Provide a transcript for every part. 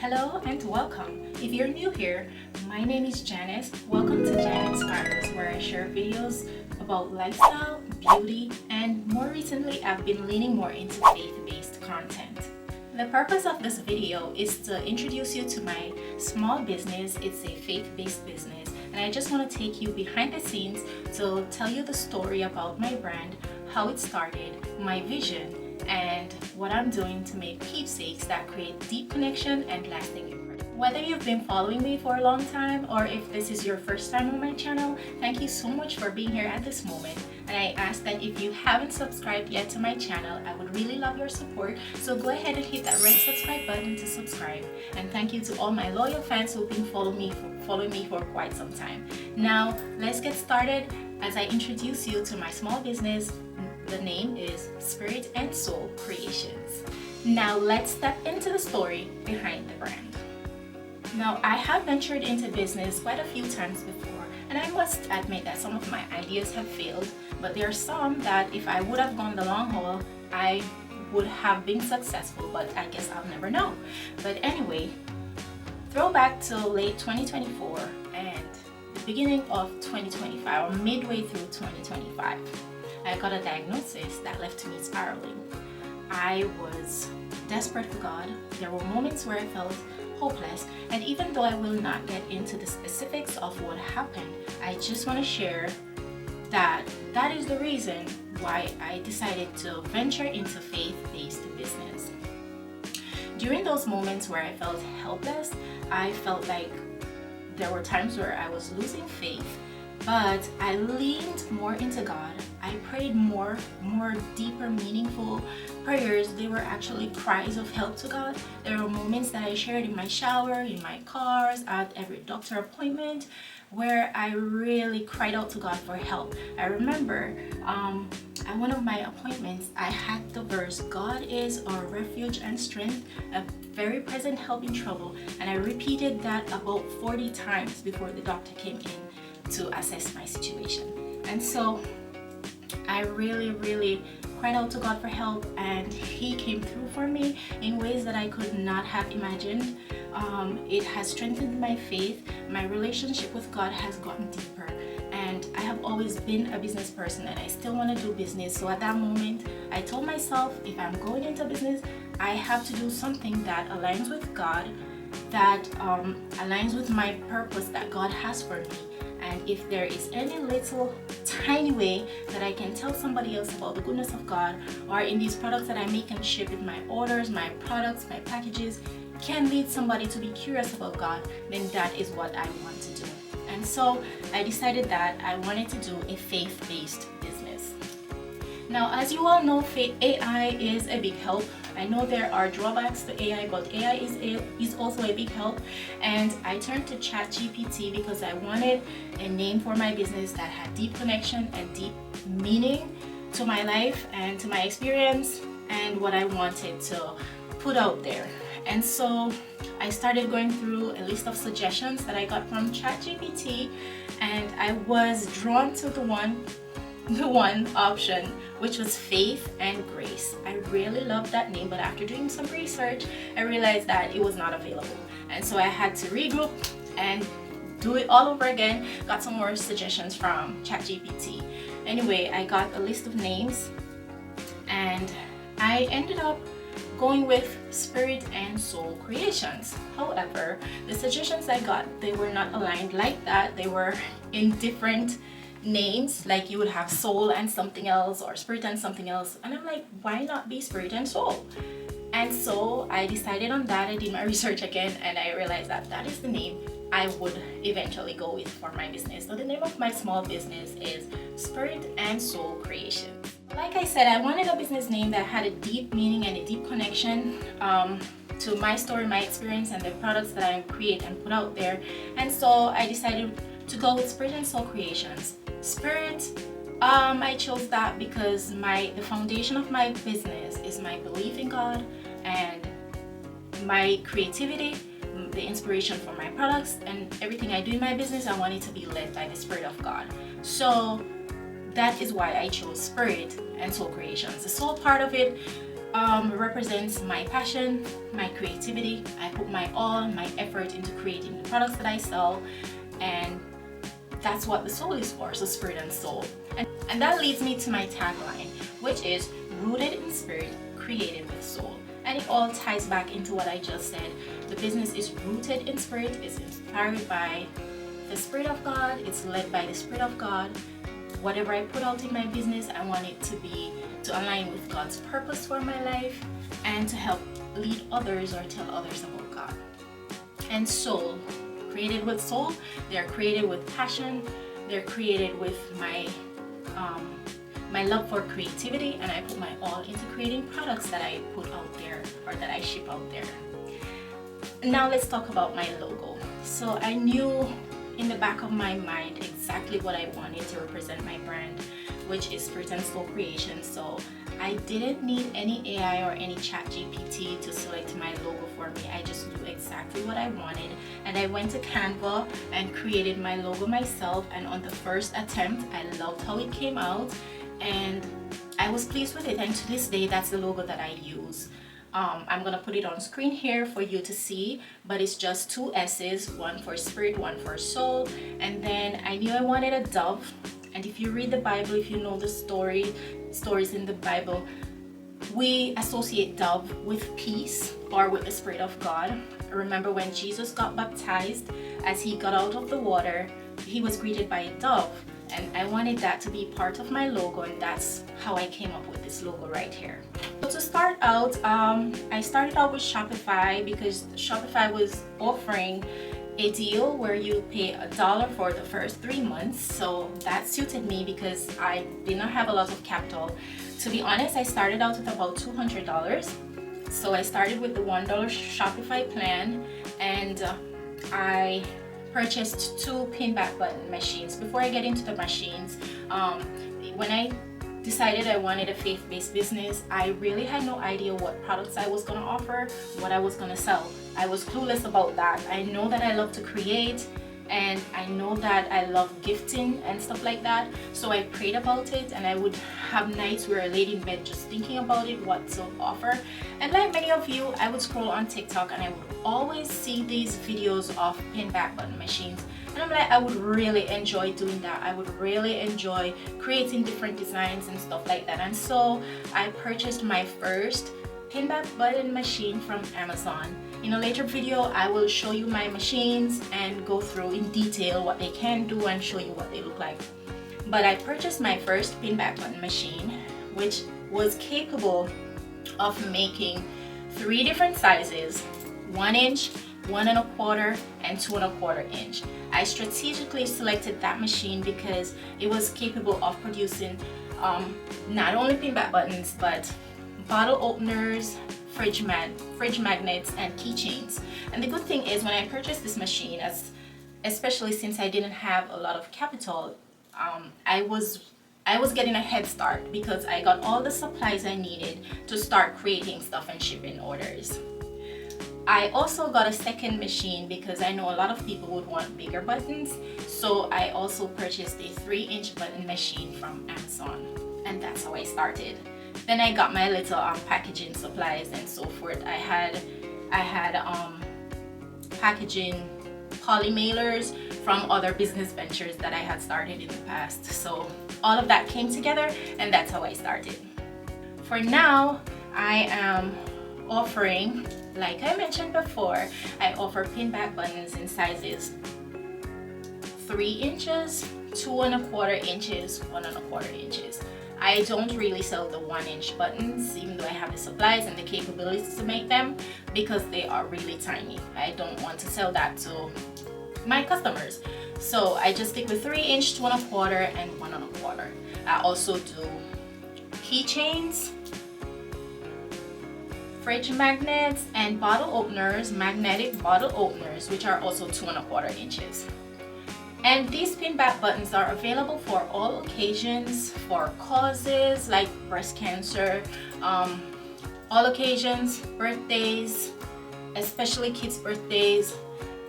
Hello and welcome. If you're new here, my name is Janice. Welcome to Jan Inspires, where I share videos about lifestyle, beauty, and more recently I've been leaning more into faith-based content. The purpose of this video is to introduce you to my small business. It's a faith-based business, and I just want to take you behind the scenes to tell you the story about my brand, how it started, my vision, and what I'm doing to make keepsakes that create deep connection and lasting impression. Whether you've been following me for a long time or if this is your first time on my channel, thank you so much for being here at this moment. And I ask that if you haven't subscribed yet to my channel, I would really love your support. So go ahead and hit that red subscribe button to subscribe. And thank you to all my loyal fans who've been following me for quite some time. Now, let's get started as I introduce you to my small business. The name is Spirit and Soul Creations. Now let's step into the story behind the brand. Now, I have ventured into business quite a few times before, and I must admit that some of my ideas have failed, but there are some that if I would have gone the long haul, I would have been successful, but I guess I'll never know. But anyway, throwback to late 2024 and the beginning of 2025, or midway through 2025. I got a diagnosis that left me spiraling. I was desperate for God. There were moments where I felt hopeless, and even though I will not get into the specifics of what happened, I just want to share that that is the reason why I decided to venture into faith-based business. During those moments where I felt helpless, I felt like there were times where I was losing faith, but I leaned more into God. I prayed more deeper, meaningful prayers. They were actually cries of help to God. There were moments that I shared in my shower, in my cars, at every doctor appointment, where I really cried out to God for help. I remember at one of my appointments, I had the verse, "God is our refuge and strength, a very present help in trouble." And I repeated that about 40 times before the doctor came in to assess my situation. And so I really cried out to God for help, and He came through for me in ways that I could not have imagined. It has strengthened my faith. My relationship with God has gotten deeper, and I have always been a business person, and I still want to do business. So at that moment, I told myself, if I'm going into business, I have to do something that aligns with God, that aligns with my purpose that God has for me. And if there is any little tiny way that I can tell somebody else about the goodness of God, or in these products that I make and ship, with my orders, my products, my packages, can lead somebody to be curious about God, then that is what I want to do. And so I decided that I wanted to do a faith-based business. Now, as you all know, AI is a big help. I know there are drawbacks to AI, but AI is also a big help. And I turned to ChatGPT because I wanted a name for my business that had deep connection and deep meaning to my life and to my experience and what I wanted to put out there. And so I started going through a list of suggestions that I got from ChatGPT, and I was drawn to the one option, which was Faith and Grace. I really loved that name, but after doing some research, I realized that it was not available. And so I had to regroup and do it all over again. Got some more suggestions from ChatGPT. Anyway, I got a list of names, and I ended up going with Spirit and Soul Creations. However, the suggestions I got, they were not aligned like that. They were in different names, like you would have soul and something else, or spirit and something else, and I'm like, why not be Spirit and Soul? And so I decided on that. I did my research again, and I realized that that is the name I would eventually go with for my business. So the name of my small business is Spirit and Soul Creations. Like I said, I wanted a business name that had a deep meaning and a deep connection to my story, my experience, and the products that I create and put out there. And so I decided to go with Spirit and Soul Creations. Spirit, I chose that because the foundation of my business is my belief in God and my creativity, the inspiration for my products, and everything I do in my business. I want it to be led by the Spirit of God. So that is why I chose Spirit and Soul Creations. The soul part of it represents my passion, my creativity. I put my all, my effort into creating the products that I sell, and that's what the soul is for, so spirit and soul. And that leads me to my tagline, which is rooted in spirit, created with soul. And it all ties back into what I just said. The business is rooted in spirit, it's inspired by the Spirit of God, it's led by the Spirit of God. Whatever I put out in my business, I want it to align with God's purpose for my life and to help lead others or tell others about God. And soul, created with soul, they're created with passion, they're created with my love for creativity, and I put my all into creating products that I put out there or that I ship out there. Now let's talk about my logo. So I knew in the back of my mind exactly what I wanted to represent my brand, which is Spirit and Soul Creation. So I didn't need any AI or any chat GPT to select my logo for me. I just knew exactly what I wanted, and I went to Canva and created my logo myself, and on the first attempt I loved how it came out and I was pleased with it, and to this day that's the logo that I use. I'm gonna put it on screen here for you to see, but it's just two S's, one for spirit, one for soul. And then I knew I wanted a dove, and if you read the Bible, if you know the stories in the Bible, we associate dove with peace or with the Spirit of God. Remember when Jesus got baptized, as he got out of the water, he was greeted by a dove, and I wanted that to be part of my logo, and that's how I came up with this logo right here. So to start out, I started out with Shopify because Shopify was offering a deal where you pay $1 for the first 3 months. So that suited me because I did not have a lot of capital. To be honest, I started out with about $200. So I started with the $1 Shopify plan, and I purchased 2 pinback button machines. Before I get into the machines, when I decided I wanted a faith-based business, I really had no idea what products I was going to offer, what I was going to sell. I was clueless about that. I know that I love to create, and I know that I love gifting and stuff like that. So I prayed about it, and I would have nights where I laid in bed just thinking about it, what to offer. And like many of you, I would scroll on TikTok and I would always see these videos of pinback button machines, and I'm like, I would really enjoy doing that. I would really enjoy creating different designs and stuff like that. And so I purchased my first pinback button machine from Amazon. In a later video, I will show you my machines and go through in detail what they can do and show you what they look like. But I purchased my first pinback button machine, which was capable of making 3 different sizes: 1 inch, 1 1/4, and 2 1/4 inch. I strategically selected that machine because it was capable of producing not only pinback buttons, but bottle openers, fridge magnets, and keychains. And the good thing is, when I purchased this machine, especially since I didn't have a lot of capital, I was getting a head start because I got all the supplies I needed to start creating stuff and shipping orders. I also got a second machine because I know a lot of people would want bigger buttons, so I also purchased a 3-inch button machine from Amazon, and that's how I started. Then I got my little packaging supplies and so forth. I had packaging poly mailers from other business ventures that I had started in the past. So all of that came together, and that's how I started. For now, I am offering, like I mentioned before, I offer pinback buttons in sizes 3 inches, 2 1/4 inches, 1 1/4 inches. I don't really sell the 1-inch buttons, even though I have the supplies and the capabilities to make them, because they are really tiny. I don't want to sell that to my customers. So I just stick with 3-inch, 2 1/4, and 1 1/4. I also do keychains, fridge magnets, and bottle openers, magnetic bottle openers, which are also 2 1/4 inches. And these pinback buttons are available for all occasions, for causes like breast cancer, all occasions, birthdays, especially kids' birthdays,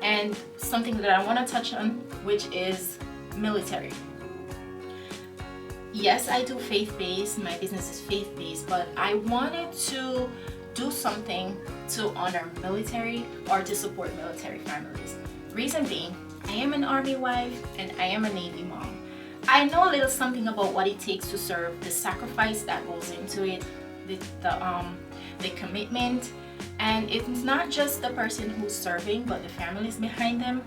and something that I want to touch on, which is military. Yes, I do faith-based. My business is faith-based, but I wanted to do something to honor military or to support military families. Reason being, I am an Army wife and I am a Navy mom. I know a little something about what it takes to serve, the sacrifice that goes into it, the commitment, and it's not just the person who's serving, but the families behind them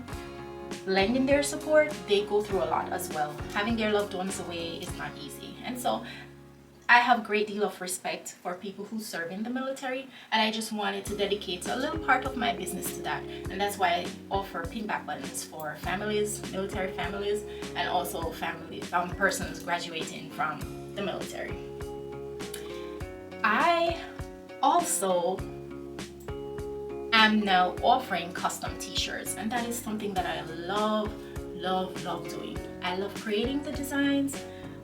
lending their support. They go through a lot as well. Having their loved ones away is not easy, and so I have a great deal of respect for people who serve in the military, and I just wanted to dedicate a little part of my business to that. And that's why I offer pinback buttons for families, military families, and also persons graduating from the military. I also am now offering custom t-shirts, and that is something that I love doing. I love creating the designs.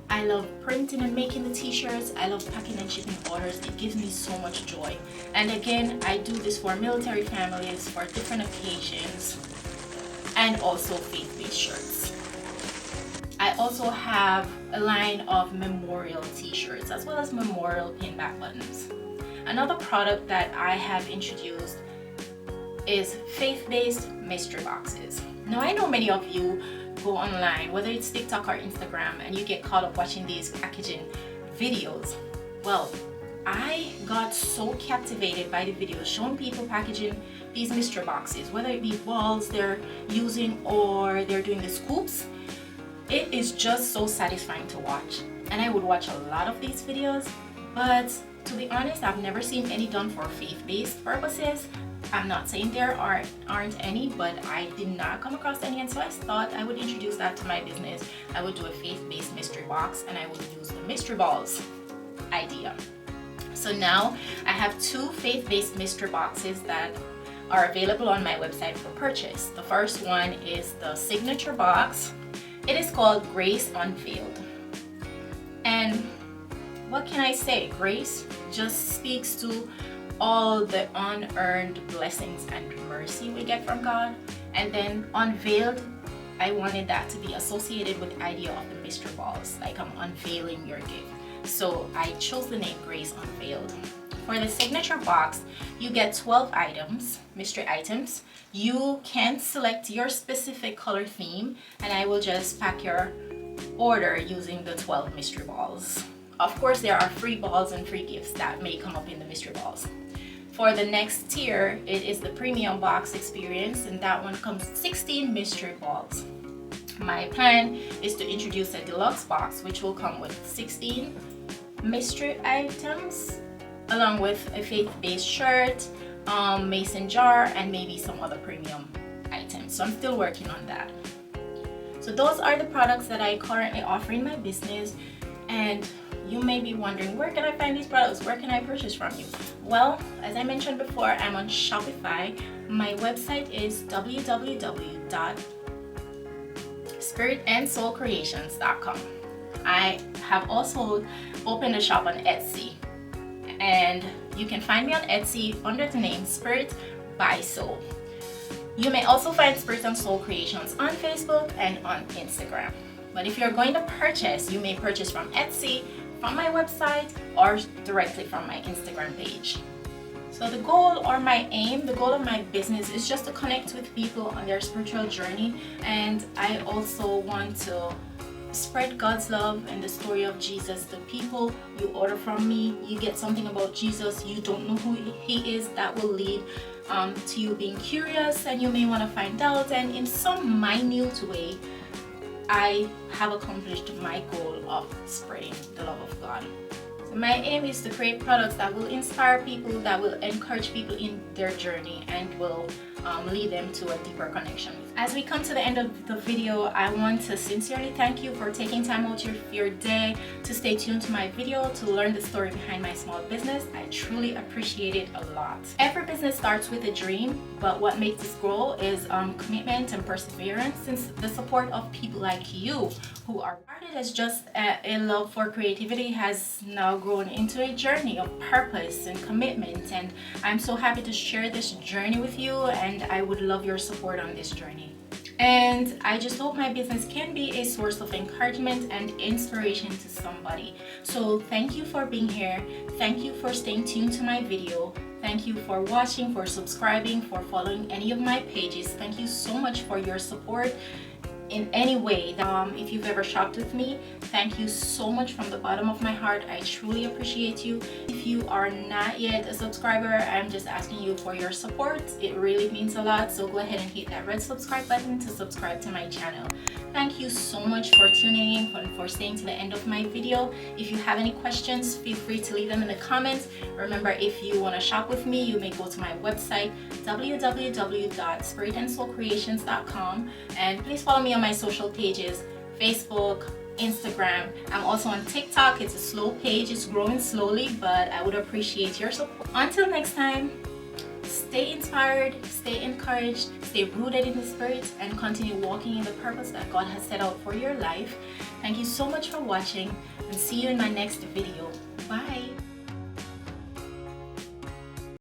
I love printing and making the t-shirts. I love packing and shipping orders. It gives me so much joy. And again, I do this for military families, for different occasions, and also faith-based shirts. I also have a line of memorial t-shirts as well as memorial pinback buttons. Another product that I have introduced is faith-based mystery boxes. Now, I know many of you go online, whether it's TikTok or Instagram, and you get caught up watching these packaging videos. Well, I got so captivated by the videos showing people packaging these mystery boxes, whether it be balls they're using or they're doing the scoops. It is just so satisfying to watch, and I would watch a lot of these videos, but to be honest, I've never seen any done for faith-based purposes. I'm not saying there aren't any, but I did not come across any, and so I thought I would introduce that to my business. I would do a faith-based mystery box, and I would use the mystery balls idea. So now I have 2 faith-based mystery boxes that are available on my website for purchase. The first one is the signature box. It is called Grace Unveiled. And what can I say? Grace just speaks to all the unearned blessings and mercy we get from God. And then unveiled, I wanted that to be associated with the idea of the mystery balls, like I'm unveiling your gift. So I chose the name Grace Unveiled. For the signature box, you get 12 items, mystery items. You can select your specific color theme, and I will just pack your order using the 12 mystery balls. Of course, there are free balls and free gifts that may come up in the mystery balls. For the next tier, it is the premium box experience, and that one comes 16 mystery balls. My plan is to introduce a deluxe box, which will come with 16 mystery items, along with a faith-based shirt, mason jar, and maybe some other premium items. So I'm still working on that. So those are the products that I currently offer in my business, and you may be wondering, where can I find these products? Where can I purchase from you? Well, as I mentioned before, I'm on Shopify. My website is www.spiritandsoulcreations.com. I have also opened a shop on Etsy, and you can find me on Etsy under the name Spirit by Soul. You may also find Spirit and Soul Creations on Facebook and on Instagram. But if you're going to purchase, you may purchase from Etsy, from my website, or directly from my Instagram page. So the goal or my aim, the goal of my business is just to connect with people on their spiritual journey, and I also want to spread God's love and the story of Jesus. The people you order from me, you get something about Jesus, you don't know who he is, that will lead to you being curious, and you may want to find out, and in some minute way I have accomplished my goal of spreading the love of God. So my aim is to create products that will inspire people, that will encourage people in their journey, and will lead them to a deeper connection. As we come to the end of the video, I want to sincerely thank you for taking time out of your day to stay tuned to my video to learn the story behind my small business. I truly appreciate it a lot. Every business starts with a dream, but what makes this grow is commitment and perseverance, since the support of people like you who are started as just a love for creativity has now grown into a journey of purpose and commitment, and I'm so happy to share this journey with you, and I would love your support on this journey. And I just hope my business can be a source of encouragement and inspiration to somebody. So thank you for being here. Thank you for staying tuned to my video. Thank you for watching, for subscribing, for following any of my pages. Thank you so much for your support in any way. If you've ever shopped with me, thank you so much from the bottom of my heart. I truly appreciate you. If you are not yet a subscriber, I'm just asking you for your support. It really means a lot, so go ahead and hit that red subscribe button to subscribe to my channel. Thank you so much for tuning in and for staying to the end of my video. If you have any questions, feel free to leave them in the comments. Remember, if you want to shop with me, you may go to my website www.spiritandsoulcreations.com, and please follow me on my social pages, Facebook, Instagram. I'm also on TikTok. It's a slow page, it's growing slowly, but I would appreciate your support. Until next time, stay inspired, stay encouraged, stay rooted in the spirit, and continue walking in the purpose that God has set out for your life. Thank you so much for watching, and see you in my next video. Bye.